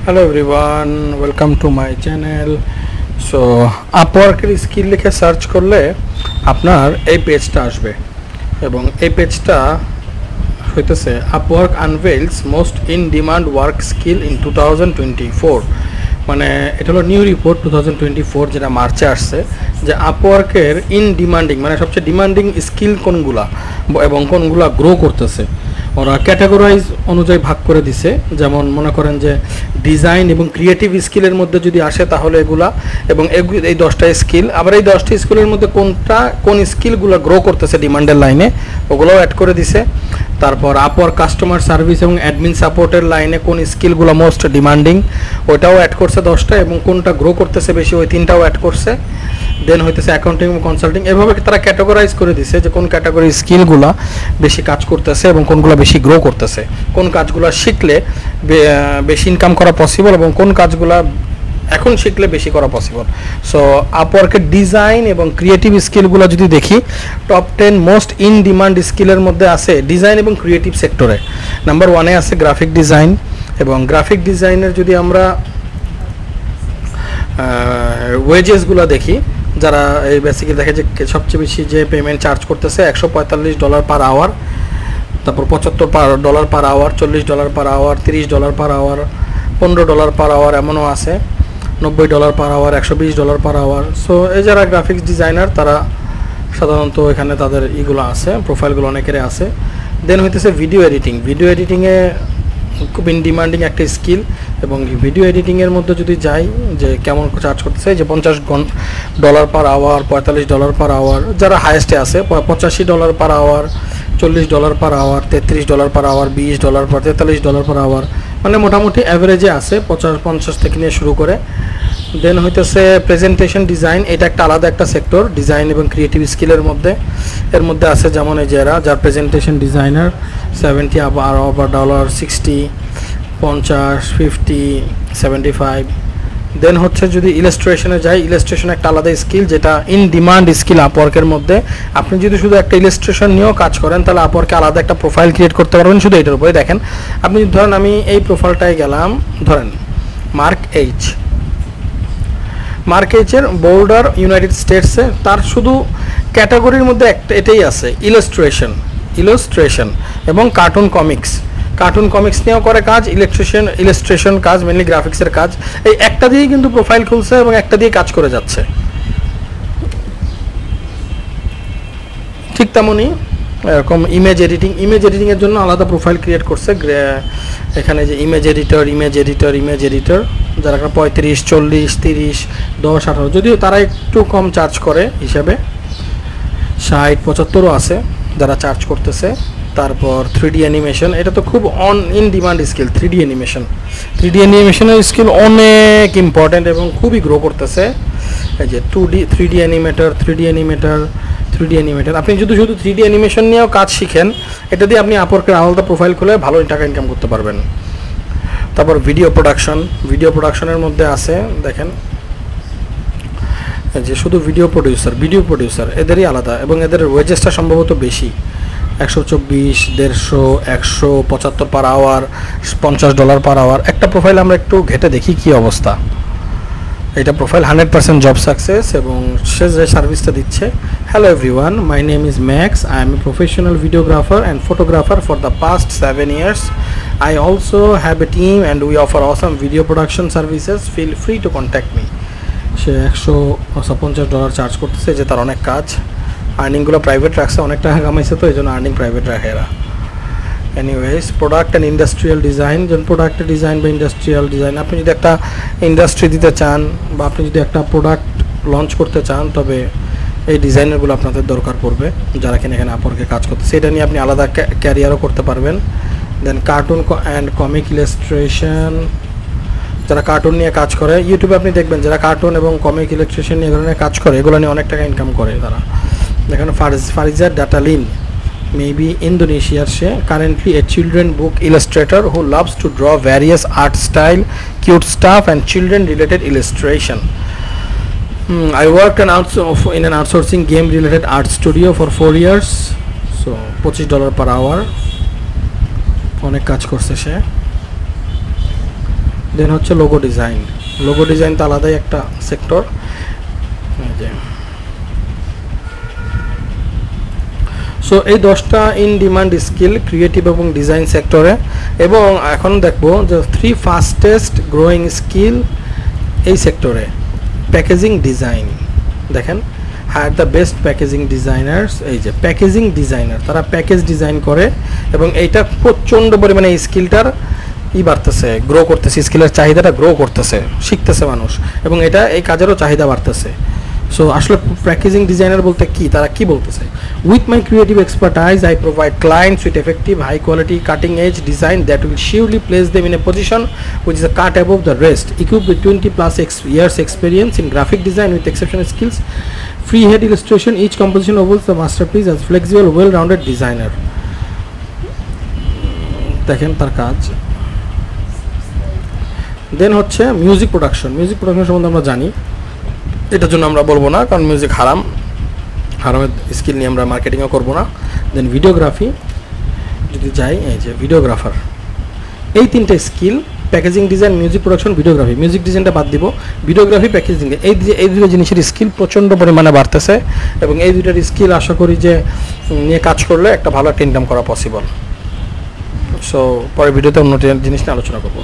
Hello everyone, welcome to my channel. So আপওয়ার্কের skill লিখে search করলে আপনার এই পেজটা আসবে এবং এই পেজটা হইতেছে Upwork unveils most in demand work skill in 2024। মানে এটা হলো নিউ রিপোর্ট 2024 যেটা মার্চে আসছে, যে আপওয়ার্কের ইন ডিমান্ডিং মানে সবচেয়ে ডিমান্ডিং স্কিল কোনগুলা এবং কোনগুলা গ্রো করতেছে ওরা ক্যাটাগরাইজ অনুযায়ী ভাগ করে দিছে। যেমন মনে করেন যে ডিজাইন এবং ক্রিয়েটিভ স্কিলের মধ্যে যদি আসে তাহলে এগুলা এবং এই 10টা স্কিল, আবার এই 10টি স্কিলের মধ্যে কোন স্কিলগুলো গ্রো করতেছে ডিমান্ডের লাইনে ওগুলোও অ্যাড করে দিছে। তারপর আপওয়ার্ক কাস্টমার সার্ভিস এবং অ্যাডমিন সাপোর্টের লাইনে কোন স্কিলগুলো মোস্ট ডিমান্ডিং ওটাও অ্যাড করছে 10টা, এবং কোনটা গ্রো করতেছে বেশি ওই 3টাও অ্যাড করছে। দেন হইতেছে অ্যাকাউন্টিং এবং কনসাল্টিং, এভাবে তারা ক্যাটাগরাইজ করে দিছে যে কোন ক্যাটাগরি স্কিলগুলো বেশি কাজ করতেছে এবং কোনগুলো বেশি গ্রো করতেছে, কোন কাজগুলো শিখলে বেশি ইনকাম করা পসিবল এবং কোন কাজগুলো এখন শিখলে বেশি করা পসিবল। সো আপওয়ার্কের ডিজাইন এবং ক্রিয়েটিভ স্কিলগুলো যদি দেখি, টপ 10 মোস্ট ইন ডিমান্ড স্কিলের মধ্যে আছে ডিজাইন এবং ক্রিয়েটিভ সেক্টরে। নাম্বার 1-এ আছে গ্রাফিক ডিজাইন, এবং গ্রাফিক ডিজাইনের যদি আমরা ওয়েজেসগুলো দেখি, যারা এই বেসিক্যালি দেখে যে সবচেয়ে বেশি যে পেমেন্ট চার্জ করতেছে $145 পার আওয়ার, তারপর $75 per hour, $40 per hour, $30 per hour, $15 per hour, এমনও আছে $90 per hour, $120 per hour. So এই যারা গ্রাফিক্স ডিজাইনার তারা সাধারণত এখানে তাদের ইগুলো আছে, প্রোফাইলগুলো অনেকেরই আছে। দেন হইতেছে ভিডিও এডিটিং। ভিডিও এডিটিংয়ে খুব ইন ডিমান্ডিং একটা স্কিল, এবং ভিডিও এডিটিংয়ের মধ্যে যদি যাই যে কেমন চার্জ করতেছে, যে $50 পার আওয়ার, $45 পার আওয়ার, যারা হাইয়েস্টে আছে $85 per hour, $40 per hour, $33 per hour, $20 per, $43 per hour, মানে মোটামুটি অ্যাভারেজে আছে 50 থেকে নিয়ে শুরু করে। দেন হইতেছে প্রেজেন্টেশন ডিজাইন, এটা একটা আলাদা একটা সেক্টর ডিজাইন এবং ক্রিয়েটিভ স্কিলের মধ্যে। এর মধ্যে আছে যেমন এই যার প্রেজেন্টেশন ডিজাইনার $70 আবার $60, $50, $50, $75। দেন হচ্ছে যদি ইলাস্ট্রেশনে যাই, ইলাস্ট্রেশন একটা আলাদা স্কিল যেটা ইন ডিমান্ড স্কিল আপওয়ার্কের মধ্যে। আপনি যদি শুধু একটা ইলাস্ট্রেশন নিয়েও কাজ করেন তাহলে আপওয়ার্কে আলাদা একটা প্রোফাইল ক্রিয়েট করতে পারবেন শুধু এটার উপরে। দেখেন আপনি ধরেন আমি এই প্রোফাইলটায় গেলাম, ধরেন মার্ক এইচের বোল্ডার ইউনাইটেড স্টেটসে, তার শুধু ক্যাটাগরির মধ্যে একটা এটাই আছে ইলাস্ট্রেশন এবং কার্টুন কমিক্স নিয়েও করে কাজ, ইলাস্ট্রেশন কাজ, মেনলি গ্রাফিক্সের কাজ। এই একটা দিয়েই কিন্তু প্রোফাইল খুলছে এবং একটা দিয়ে কাজ করে যাচ্ছে। ঠিক তেমনই এরকম ইমেজ এডিটিংয়ের জন্য আলাদা প্রোফাইল ক্রিয়েট করছে। এখানে যে ইমেজ এডিটর যারা 35, 40, 30, 10, 18, যদিও তারা একটু কম চার্জ করে হিসাবে, 60, 75ও আছে যারা চার্জ করতেছে। তারপর 3D অ্যানিমেশন, এটা তো খুব ইন ডিমান্ড স্কিল। 3D অ্যানিমেশনের স্কিল অনেক ইম্পর্ট্যান্ট এবং খুবই গ্রো করতেছে। এই যে 3D অ্যানিমেটর, আপনি যদি শুধু 3D অ্যানিমেশন নিয়েও কাজ শিখেন, এটা দিয়ে আপনি আপওয়ার্কের আলাদা প্রোফাইল খুলে ভালো টাকা ইনকাম করতে পারবেন। তারপর ভিডিও প্রোডাকশনের মধ্যে আছে দেখেন যে শুধু ভিডিও প্রডিউসার এদেরই আলাদা, এবং এদের ওয়েজেসটা সম্ভবত বেশি, $124, $150, $175 পার আওয়ার, $50 পার আওয়ার। একটা প্রোফাইল আমরা একটু ঘেটে দেখি কি অবস্থা। এটা প্রোফাইল 100% জব সাকসেস, এবং সে যে সার্ভিসটা দিচ্ছে, hello everyone, my name is max, I M a professional videographer and photographer for the past 7 years. I also have a team and we offer awesome video production services. Feel free to contact me. Say $150 charge করতেছে, যে তার অনেক কাজ, আর্নিংগুলো private রাখছে, অনেক টাকা কামাইছে তো এই জন্য আর্নিং প্রাইভেট রাখে এরা। Anyways product and industrial design, যেমন প্রোডাক্টের ডিজাইন বা ইন্ডাস্ট্রিয়াল ডিজাইন, আপনি যদি একটা ইন্ডাস্ট্রি দিতে চান বা আপনি যদি একটা প্রোডাক্ট লঞ্চ করতে চান, তবে এই ডিজাইনারগুলো আপনাদের দরকার পড়বে যারা এখানে আপওয়ার্কে কাজ করতেছে। এটা নিয়ে আপনি আলাদা ক্যারিয়ারও করতে পারবেন। দেন কার্টুন অ্যান্ড কমিক ইলাস্ট্রেশন, যারা কার্টুন নিয়ে কাজ করে, ইউটিউবে আপনি দেখবেন যারা কার্টুন এবং কমিক ইলাস্ট্রেশন নিয়ে ধরনের কাজ করে, এগুলো নিয়ে অনেক টাকা ইনকাম করে তারা। দেখেন Fariza ডাটালিন, maybe Indonesia, currently a children book illustrator who loves to draw various art style, cute stuff and children related illustration. I worked in an outsourcing game related art studio for 4 years, so $25 per hour, অনেক কাজ করছে সে। দেন হচ্ছে logo design. Logo design তো আলাদাই একটা sector. So এই 10টা in demand skill creative এবং ডিজাইন সেক্টরে। এবং এখন দেখবো যে 3 ফাস্টেস্ট গ্রোয়িং স্কিল এই সেক্টরে। প্যাকেজিং ডিজাইন, দেখেন hire the best packaging designers. এই যে প্যাকেজিং ডিজাইনার, তারা প্যাকেজ ডিজাইন করে এবং এইটা প্রচণ্ড পরিমাণে এই স্কিলটার বাড়তেছে, গ্রো করতেছে, স্কিলের চাহিদাটা গ্রো করতেছে, শিখতেছে মানুষ, এবং এটা এই কাজেরও চাহিদা বাড়তেছে। সো আসলে প্যাকেজিং ডিজাইনার বলতে কি, তারা কি বলতেছে? With my creative expertise I provide clients with effective high quality cutting edge design that will surely place them in a position which is a cut above the rest, equipped with 20+ years experience in graphic design with exceptional skills, freehand illustration, each composition overall the masterpiece as flexible well-rounded designer. দেখেন তার কাজ। দেন হচ্ছে music production. Music production সম্বন্ধে আমরা জানি, এটার জন্য আমরা বলবো না, কারণ মিউজিক হারামের স্কিল নিয়ে আমরা মার্কেটিংও করবো না। দেন ভিডিওগ্রাফি যদি যাই, এই যে ভিডিওগ্রাফার, এই 3টে skill packaging design, music production, videography. Music ডিজাইনটা বাদ দিব, ভিডিওগ্রাফি, প্যাকেজিং, এই দুটো জিনিসের স্কিল প্রচণ্ড পরিমাণে বাড়তেছে এবং এই দুটার স্কিল আশা করি যে নিয়ে কাজ করলে একটা ভালো একটা ইনকাম করা পসিবল। সো পরের ভিডিওতে অন্য জিনিস নিয়ে আলোচনা করবো।